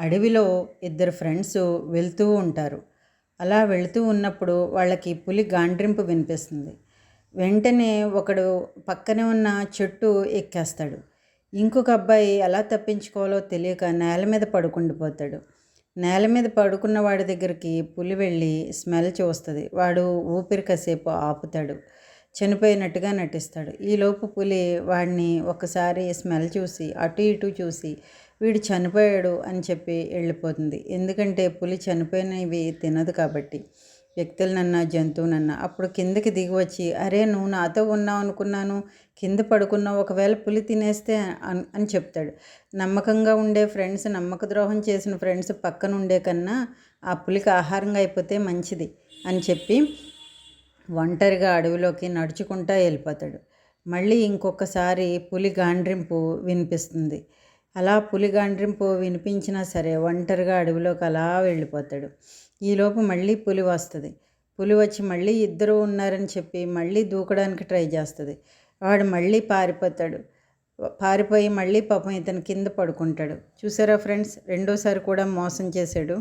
అడవిలో ఇద్దరు ఫ్రెండ్స్ వెళ్తూ ఉంటారు. అలా వెళుతూ ఉన్నప్పుడు వాళ్ళకి పులి గాండ్రింపు వినిపిస్తుంది. వెంటనే ఒకడు పక్కనే ఉన్న చెట్టు ఎక్కేస్తాడు. ఇంకొక అబ్బాయి ఎలా తప్పించుకోవాలో తెలియక నేల మీద పడుకుండిపోతాడు. నేల మీద పడుకున్న వాడి దగ్గరికి పులి వెళ్ళి స్మెల్ చూస్తుంది. వాడు ఊపిరి కాసేపు ఆపుతాడు. చనిపోయినట్టుగా నటిస్తాడు. ఈలోపు పులి వాడిని ఒకసారి స్మెల్ చూసి అటు ఇటు చూసి వీడు చనిపోయాడు అని చెప్పి వెళ్ళిపోతుంది. ఎందుకంటే పులి చనిపోయినవి తినదు కాబట్టి, వ్యక్తులనన్నా జంతువునన్నా. అప్పుడు కిందకి దిగి వచ్చి, అరే నువ్వు నాతో ఉన్నావు అనుకున్నాను, కింద పడుకున్నావు, ఒకవేళ పులి తినేస్తే అని చెప్తాడు. నమ్మకంగా ఉండే ఫ్రెండ్స్, నమ్మక ద్రోహం చేసిన ఫ్రెండ్స్ పక్కన ఉండే కన్నా ఆ పులికి ఆహారంగా అయిపోతే మంచిది అని చెప్పి ఒంటరిగా అడవిలోకి నడుచుకుంటూ వెళ్ళిపోతాడు. మళ్ళీ ఇంకొకసారి పులి గాండ్రింపు వినిపిస్తుంది. అలా పులి గాండ్రింపు వినిపించినా సరే ఒంటరిగా అడవిలోకి అలా వెళ్ళిపోతాడు. ఈలోపు మళ్ళీ పులి వస్తుంది. పులి వచ్చి మళ్ళీ ఇద్దరు ఉన్నారని చెప్పి మళ్ళీ దూకడానికి ట్రై చేస్తుంది. వాడు మళ్ళీ పారిపోతాడు. పారిపోయి మళ్ళీ పాపం ఇతను కింద పడుకుంటాడు. చూసారా ఫ్రెండ్స్, రెండోసారి కూడా మోసం చేశాడు.